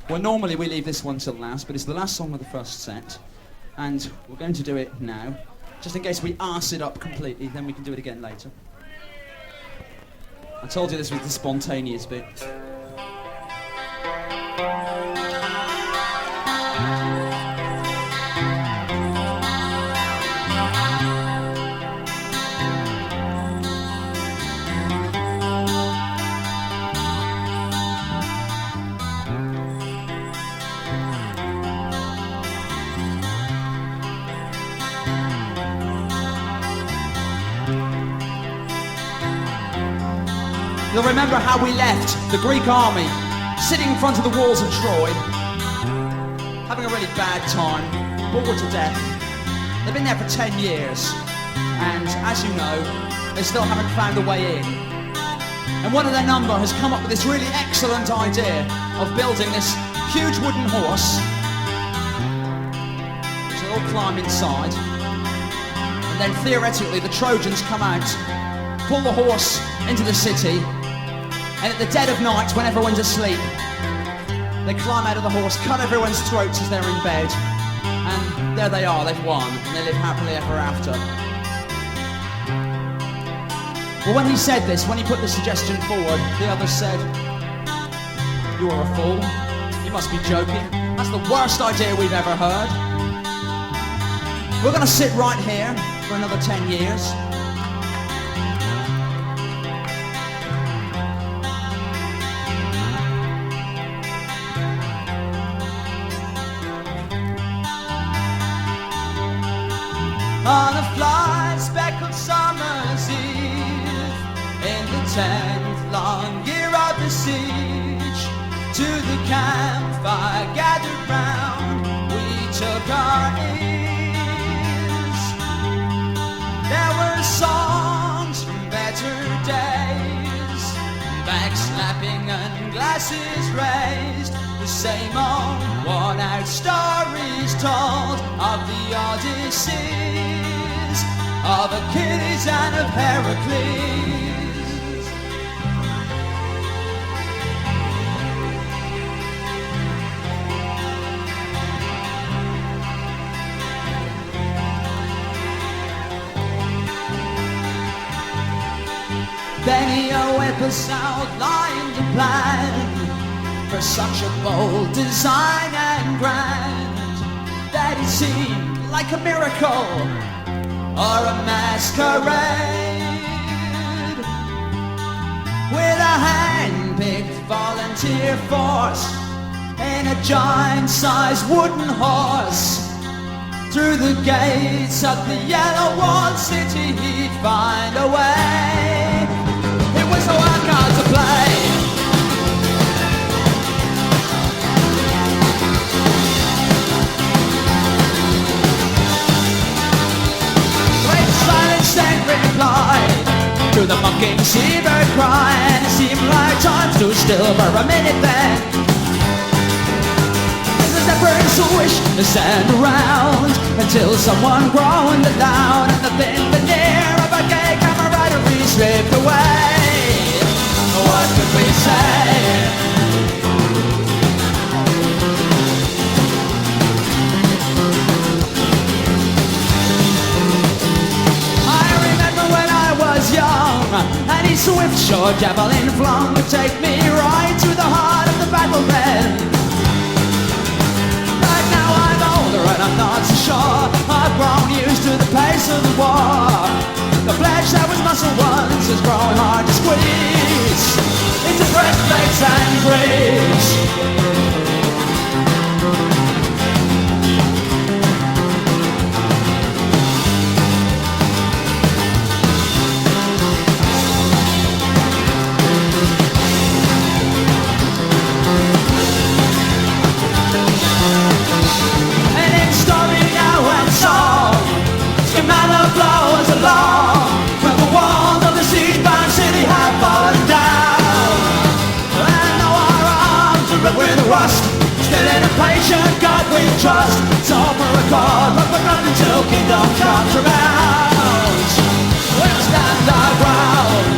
Well, normally we leave this one till last, but it's the last song of the first set, and we're going to do it now. Just in case we arse it up completely, then we can do it again later. I told you this was the spontaneous bit. You'll remember how we left the Greek army sitting in front of the walls of Troy, having a really bad time, bored to death. They've been there for 10 years, and as you know, they still haven't found a way in. And one of their number has come up with this really excellent idea of building this huge wooden horse, which they'll all climb inside, and then theoretically the Trojans come out, pull the horse into the city, and at the dead of night, when everyone's asleep, they climb out of the horse, cut everyone's throats as they're in bed, and there they are, they've won, and they live happily ever after. Well, when he said this, when he put the suggestion forward, the others said, "You are a fool, you must be joking, that's the worst idea we've ever heard. We're gonna sit right here for another 10 years. On a fly speckled summer's eve, in the 10th long year of the siege, to the campfire gathered round, we took our ease. There were songs from better days, backslapping and glasses raised, the same old worn-out stories told of the Odyssey, of Achilles and of Heracles. Then he'll whip us outlined a plan for such a bold design and grand that it seemed like a miracle or a masquerade, with a hand-picked volunteer force and a giant-sized wooden horse. Through the gates of the yellow-walled city he'd find a way. It was a wild card to play. And replied to the mocking seabird cry, and it seemed like time stood still for a minute then. The zephyrs swish the sand around until someone groaned aloud, and the thin veneer of a gay camaraderie stripped away. What could we say? Young, and his swift short javelin flung would take me right to the heart of the battle bed. But now I'm older and I'm not so sure I've grown used to the pace of the war. The flesh that was muscle once has grown hard to squeeze into breastplates and greaves. Still in a patient God we trust. It's all for a cause, but we're not until kingdom comes around. We'll stand our ground.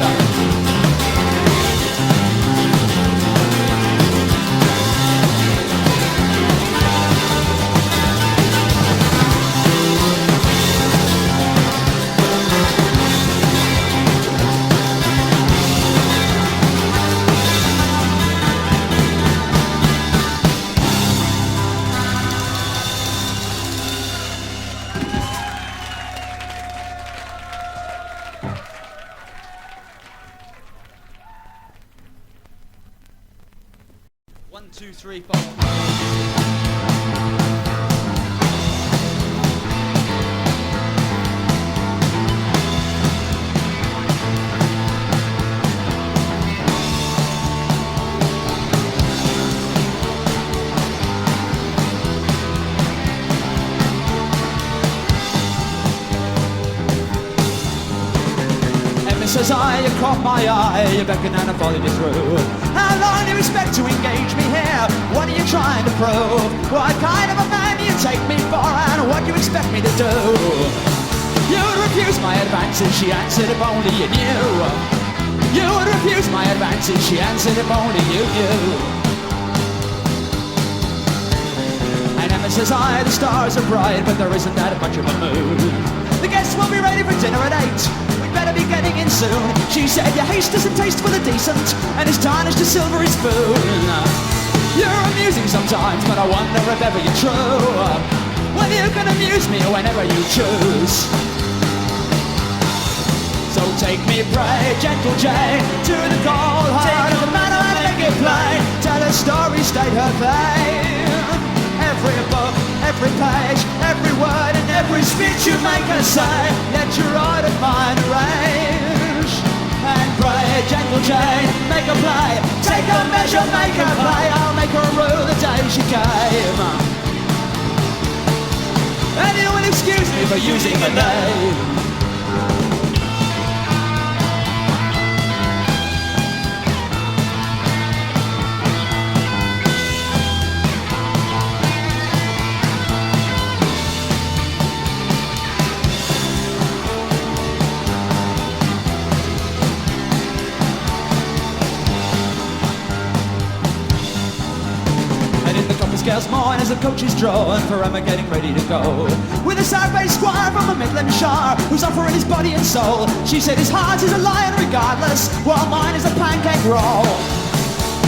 2, 3, 4. Says you caught my eye, you beckon and I followed you through. How long do you expect to engage me here? What are you trying to prove? What kind of a man do you take me for, and what do you expect me to do? You would refuse my advances, she answered, if only you knew. You would refuse my advances, she answered, if only you knew. And Emma says the stars are bright, but there isn't that much of a moon. The guests will be ready for dinner at 8. Better be getting in soon. She said your haste doesn't taste for the decent, and it's tarnished a silvery spoon. You're amusing sometimes, but I wonder if ever you're true. Well, you can amuse me whenever you choose. So take me, pray, gentle Jane, to the cold heart of the man I make it plain. Tell a story, state her claim. Every book, every page, every word and every speech you make her say, let your right of mind arrange. And pray, gentle Jane, make her play, take her measure, make her play. I'll make her rue the day she came. And you will excuse me for using her name. Girl's mine as the coach is drawn for Emma getting ready to go. With a sour-faced squire from the Midland Shire who's offering his body and soul. She said his heart is a lion regardless, while mine is a pancake roll.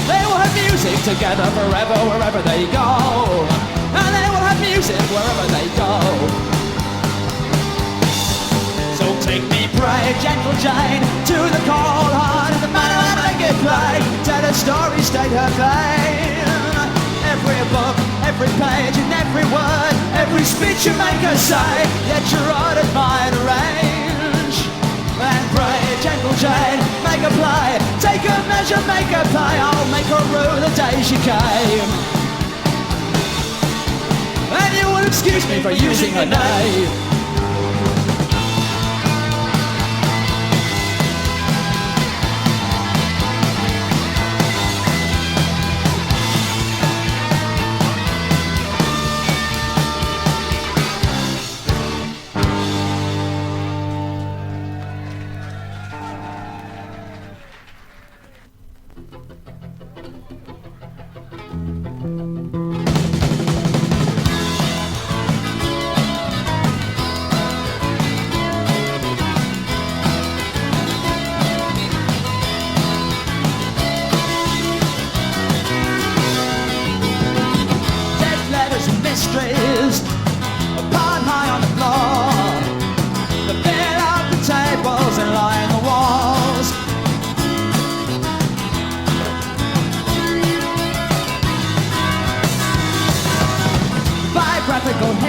They will have music together forever wherever they go. And they will have music wherever they go. So take me, pray, gentle Jane, to the cold heart of the man who make it play. Tell a story, state her claim. Every book, every page and every word, every speech you make her say, let your right of mind arrange. And pray, gentle Jane, make her play, take her measure, make her play. I'll make her rue the day she came. And you will excuse me for using her name.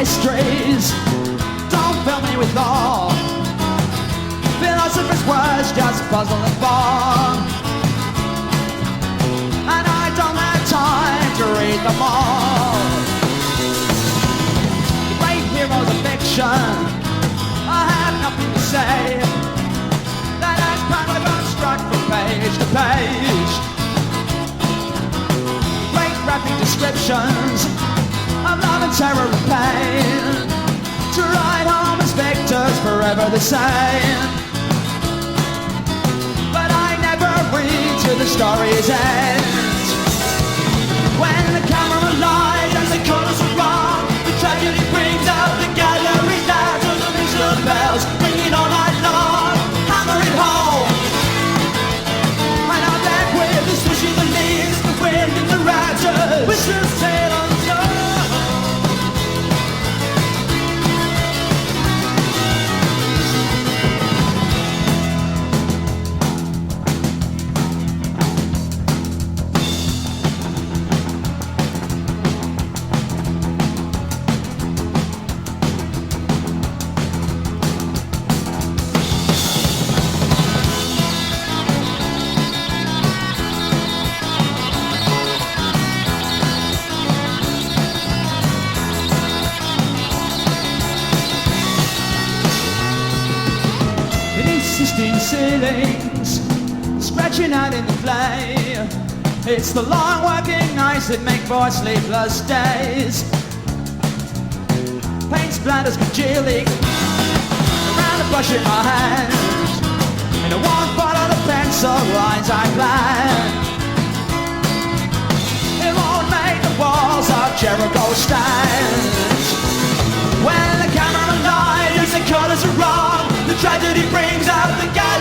Histories, don't fill me with awe. Philosophers' words just puzzle and bore, and I don't have time to read them all. Great heroes of fiction, I have nothing to say. That has power construct from page to page. Great graphic descriptions of love and terror and pain, to ride home as victors forever the same. But I never read to the story's end. When the camera lies and the colors are wrong, the tragedy brings out the gallery's light of the visual bells, ringing all night long, hammer it home. And I'm left with the swish of the leaves, the wind and the raptors, whistles sail on the shore. ceilings, scratching out in the clay. It's the long working nights that make for sleepless days. Paint splatters congealing around the brush in my hand. In a one bottle of pencil lines I plan. It won't make the walls of Jericho stand. When the camera lies, the colors are wrong. The tragedy brings out the guy.